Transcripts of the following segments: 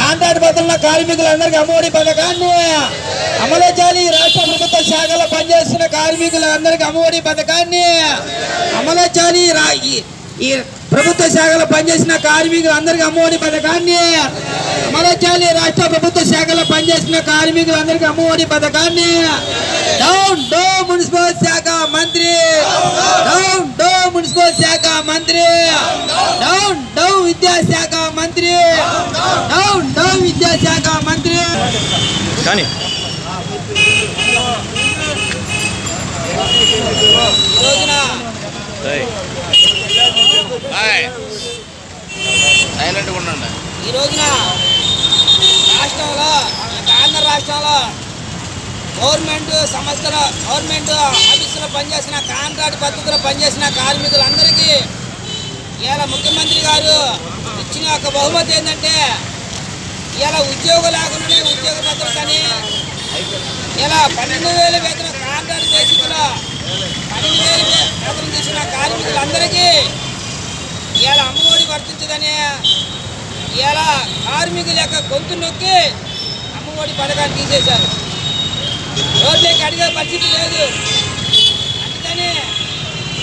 Contract బదులున్న కార్మికులందరికీ అమ్మఒడి పథకాన్ని అమలు చేయాలి. రాష్ట్ర ప్రభుత్వ శాఖలో పనిచేస్తున్న కార్మికులందరికీ అమ్మఒడి పథకాన్ని అమలు చేయాలి. ఈ ప్రభుత్వ శాఖలో పనిచేసిన కార్మికులందరికీ అమ్మఒడి పథకాన్ని అమలు చేయాలి. రాష్ట్ర ప్రభుత్వ శాఖలో పనిచేసిన కార్మికులందరికీ అమ్మఒడి పథకాన్ని డౌన్ డౌ మున్సిపల్ శాఖ మంత్రి, డౌన్ డౌ మున్సిపల్ శాఖ మంత్రి, డౌన్ డౌ విద్యాశాఖ మంత్రి, డౌన్ డౌ విద్యాశాఖ మంత్రి. కానీ ఈ రోజున రాష్ట్రంలో ఆంధ్ర రాష్ట్రంలో గవర్నమెంట్ సంస్థలో గవర్నమెంట్ ఆఫీసులో పనిచేసిన కాంట్రాక్ట్ పద్ధతిలో పనిచేసిన కార్మికులందరికీ ఇలా ముఖ్యమంత్రి గారు ఇచ్చిన ఒక బహుమతి ఏంటంటే ఇలా ఉద్యోగం లేకుండానే ఉద్యోగ భద్రతని ఇలా 12,000 వేతన కాంట్రాక్ట్ బేసిక్లో 12,000 వేతనం తీసుకున్న కార్మికులందరికీ ఇలా అమ్మఒడి వర్తించదని ఇలా కార్మికుల యొక్క గొంతు నొక్కి అమ్మఒడి పథకాన్ని తీసేశారు. రోడ్లకి అడిగే పరిస్థితి లేదు. అందుకని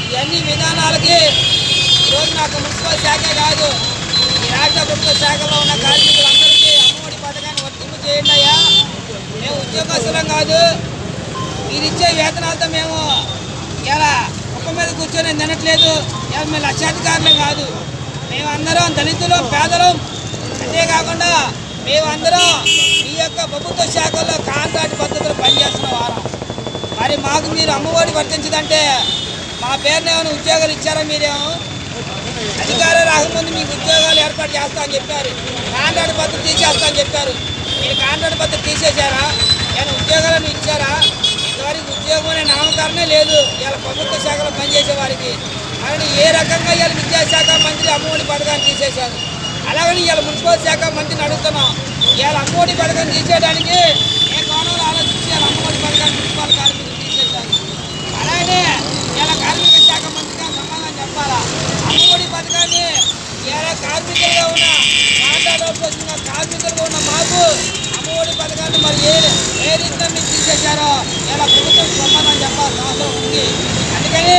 ఇవన్నీ విధానాలకి ఈరోజు నాకు మున్సిపల్ శాఖే కాదు, ఈ రాష్ట్ర ప్రభుత్వ శాఖలో ఉన్న కార్మికులందరికీ అమ్మఒడి పథకాన్ని వర్తింపు చేయండి అయ్యా. మేము ఉద్యోగస్తులం కాదు, మీరు ఇచ్చే వేతనాలతో మేము ఇలా కుప్ప మీద కూర్చొని తినట్లేదు. మేము లక్షాధికారులం కాదు, మేమందరం దళితులు పేదలం. అంతేకాకుండా మేమందరం ఈ యొక్క ప్రభుత్వ శాఖల్లో కాంట్రాక్ట్ పద్ధతులు పనిచేస్తున్న వారం. మరి మాకు మీరు అమ్మఒడి వర్తించదంటే మా పేరుని ఏమైనా ఉద్యోగాలు ఇచ్చారా? మీరేమో అధికారం రాకముందు మీకు ఉద్యోగాలు ఏర్పాటు చేస్తామని చెప్పారు, కాంట్రాక్ట్ పద్ధతి తీసేస్తామని చెప్పారు. మీరు కాంట్రాక్ట్ పద్ధతి తీసేశారా? నేను ఉద్యోగాలను ఇచ్చారా? ఇంతవరకు ఉద్యోగం అనే నామకరణే లేదు ఇలా ప్రభుత్వ శాఖలో పనిచేసే వారికి. అలాగే ఏ రకంగా ఇవాళ విద్యాశాఖ మంత్రి అమ్మఒడి పథకాన్ని తీసేశారు, అలాగని ఇవాళ మున్సిపల్ శాఖ మంత్రిని అడుగుతున్నాం. ఇవాళ అమ్మఒడి పథకాన్ని తీసేయడానికి ఏ కోణంలో ఆలోచించి ఇవాళ అమ్మఒడి పథకాన్ని మున్సిపల్ కార్మికులు తీసేశారు. అలాగే ఇవాళ కార్మిక శాఖ మంత్రిగా సమాధానం చెప్పాలా? అమ్మఒడి పథకాన్ని ఇవాళ కార్మికులుగా ఉన్న కాంట్రాక్ట్ వచ్చిన కార్మికులుగా ఉన్న మాకు అమ్మఒడి పథకాన్ని మరి ఏ రీతిలో మీరు తీసేశారో ఇలా ప్రభుత్వం సమాధానం చెప్పాల్సిన అవసరం ఉంది. అందుకని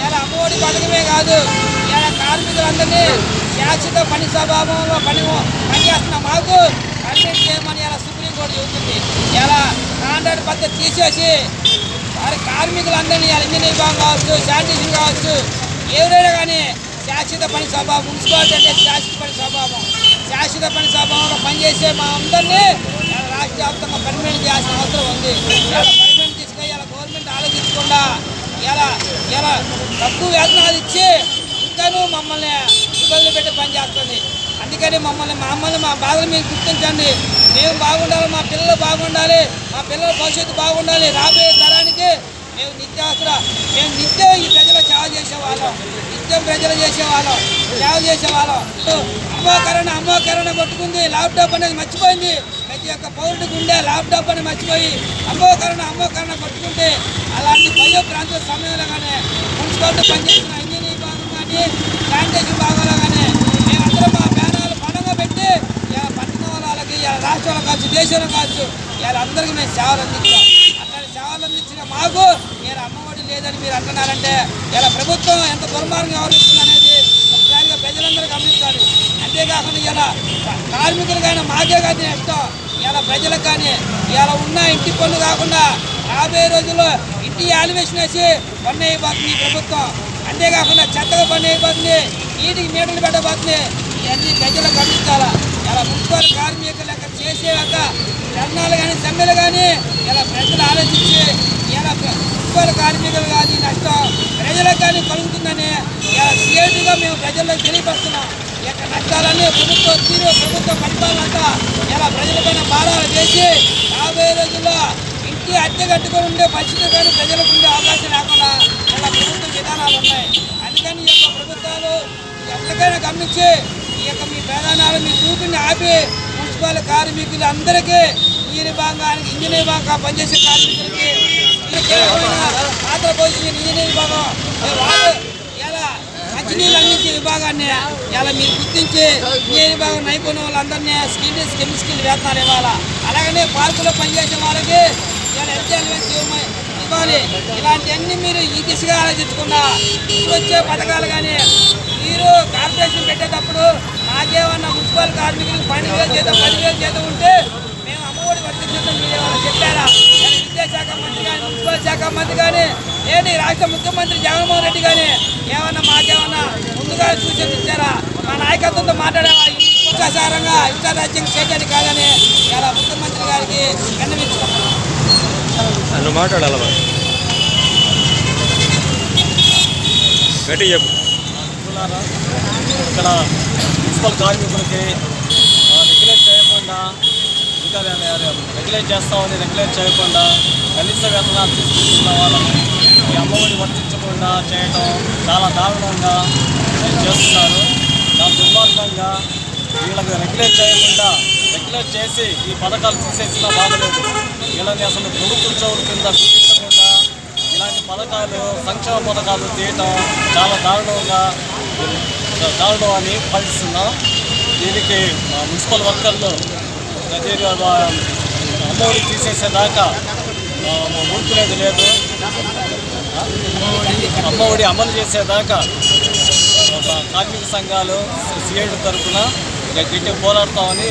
ఇలా అమ్మఒడి పథకమే కాదు, ఇలా కార్మికులందరినీ శాశ్వత పని స్వభావంలో పనిచేస్తున్న మాకు పర్మిట్ చేయమని ఇలా సుప్రీంకోర్టు చెబుతుంది. ఇలా కాంట్రాక్ట్ పద్ధతి తీసేసి వారి కార్మికులందరినీ ఇలా ఇంజనీర్ విభాగం కావచ్చు, శానిటేషన్ కావచ్చు, ఎవరైనా కానీ శాశ్వత పని స్వభావం, మున్సిపాలిటీ అంటే శాశ్వత పని స్వభావం, శాశ్వత పని స్వభావంలో పనిచేసే మా అందరినీ రాష్ట్ర వ్యాప్తంగా పర్మిట్ చేయాల్సిన అవసరం ఉంది. ఇలా పర్మిట్ తీసుకొని ఇలా గవర్నమెంట్ ఆలోచించకుండా ఇలా ఇలా తక్కువ వేతనాలు ఇచ్చి ఇంకాను మమ్మల్ని ఇబ్బందులు పెట్టి పనిచేస్తుంది. అందుకని మమ్మల్ని మా బాధలు మీరు గుర్తించండి. మేము బాగుండాలి, మా పిల్లలు బాగుండాలి, మా పిల్లల భవిష్యత్తు బాగుండాలి. రాబోయే తరానికి మేము నిత్యం ఈ ప్రజలు సేవ చేసేవాళ్ళం, నిత్యం ప్రజలు చేసేవాళ్ళం, సేవ చేసేవాళ్ళం. అమ్మోకరణ కొట్టుకుంది, ల్యాప్టాప్ అనేది మర్చిపోయింది. ప్రతి ఒక్క పౌరుడికి ఉండే ల్యాప్టాప్ అని మర్చిపోయి అమ్మోకరణ కొట్టుకుంటే అలాంటి బయో ప్రాంత సమయంలో కానీ మున్సిపాలిటీ పనిచేసిన ఇంజనీరింగ్ విభాగం కానీ శానిటేషన్ విభాగంలో కానీ మేమందరం మా బ్యానర్లు పనంగా పెట్టి పట్టణ వాళ్ళకి రాష్ట్రంలో కావచ్చు, దేశంలో కావచ్చు, అందరికీ మేము సేవలు అందించాం. అట్లాంటి సేవలు అందించిన మాకు మీరు అమ్మఒడి లేదని మీరు అంటున్నారంటే ఇలా ప్రభుత్వం ఎంత దుర్మార్గం వ్యవహరిస్తుంది అనేది ఒకసారిగా ప్రజలందరూ గమనించాలి. అంతేకాకుండా ఇలా కార్మికులు కానీ మాకే కానీ ఇష్టం, ఇలా ప్రజలకు కానీ ఇలా ఉన్న ఇంటి పన్ను కాకుండా రాబోయే రోజుల్లో ఇంటి యాలివేషన్ వేసి పన్ను అయిపోతుంది ప్రభుత్వం. అంతేకాకుండా చెత్తగా పన్ను అయిపోతుంది, నీటికి మీటర్లు పెట్టబోతుంది. ఇవన్నీ ప్రజలు గమనించాలా. ఇలా మున్సిపల్ కార్మికులు లెక్క చేసేలాక ధర్నాలు కానీ సమ్మెలు కానీ ఇలా ప్రజలు ఆలోచించి ఇలా మున్సిపల్ కార్మికులు కానీ నష్టం ప్రజలకు కానీ కలుగుతుందని ఇలా సీరియస్గా మేము ప్రజలకు తెలియపరుస్తున్నాం. ఈ యొక్క నష్టాలన్నీ ప్రభుత్వ పరిపాలన అంతా ఇలా ప్రజలపైన భారాలు చేసి రాబోయే రోజుల్లో ఇంటి అద్దె కట్టుకొని ఉండే పరిస్థితి కానీ ప్రజలకు ఉండే అవకాశం లేకుండా ఇలా ప్రభుత్వ విధానాలు ఉన్నాయి. అందుకని ఈ యొక్క ప్రభుత్వాలు ఎప్పటికైనా గమనించి ఈ యొక్క మీ ప్రధానాలు మీ చూపుని ఆపి మున్సిపల్ కార్మికులు అందరికీ ఇంజనీర్ విభాగం పనిచేసే కార్మికులకి పాత్ర పోషించిన ఇంజనీర్ విభాగం వాళ్ళు ఇలా మంచినీళ్ళు అందించే విభాగాన్ని ఇలా మీరు గుర్తించి ఏ విభాగం నైపుణ్యం వాళ్ళందరినీ స్కిల్ వేతనాలు ఇవ్వాలా. అలాగనే పార్కులో పనిచేసే వాళ్ళకి ఇలా ఇవ్వాలి. ఇలాంటివన్నీ మీరు ఈ దిశగా ఆలోచించకుండా వచ్చే పథకాలు కానీ మీరు కార్పొరేషన్ పెట్టేటప్పుడు నాకేమన్నా మున్సిపల్ కార్మికులకు 12,000 జీతం 10,000 జీతం ఉంటే మేము అమ్మఒడి వర్తించడం మీరు ఏమైనా చెప్పారా? విద్యాశాఖ మంత్రి కానీ మున్సిపల్ శాఖ మంత్రి కానీ ఏంటి రాష్ట్ర ముఖ్యమంత్రి జగన్మోహన్ రెడ్డి కానీ ఏమన్నా మాకేమన్నా ముందుగా సూచించారా? మా నాయకత్వంతో మాట్లాడారా? ఇష్టాసారంగా ఇష్టారాజ్యం చేయడానికి కాదని ఇలా ముఖ్యమంత్రి గారికి విన్నవించుకున్నాం. మాట్లాడాలి గట్టి చెప్పు. ఇక్కడ మున్సిపల్ కార్మికులకి రెగ్యులేట్ చేయకుండా ఇంకా రెగ్యులేట్ చేస్తామని రెగ్యులేట్ చేయకుండా కనీస వేతనాలు తీసుకుంటున్న వాళ్ళని ఈ అమ్మఒడి వర్తించకుండా చేయడం చాలా దారుణంగా చేస్తున్నారు. చాలా దుర్మార్గంగా వీళ్ళకి రెగ్యులేట్ చేయకుండా రెగ్యులేట్ చేసి ఈ పథకాలు తీసేసినా బాగలేదు. వీళ్ళని అసలు ప్రభుత్వ చౌరు కింద గుర్తించకుండా ఇలాంటి పథకాలు సంక్షేమ పథకాలు తీయటం చాలా దారుణం అని భావిస్తున్నాం. దీనికి మున్సిపల్ వర్కర్లు అమ్మఒడి తీసేసేదాకా ఊరుకునేది లేదు. అమ్మఒడి అమలు చేసేదాకా కార్మిక సంఘాలు సిఐడి తరఫున గట్టి పోరాడతామని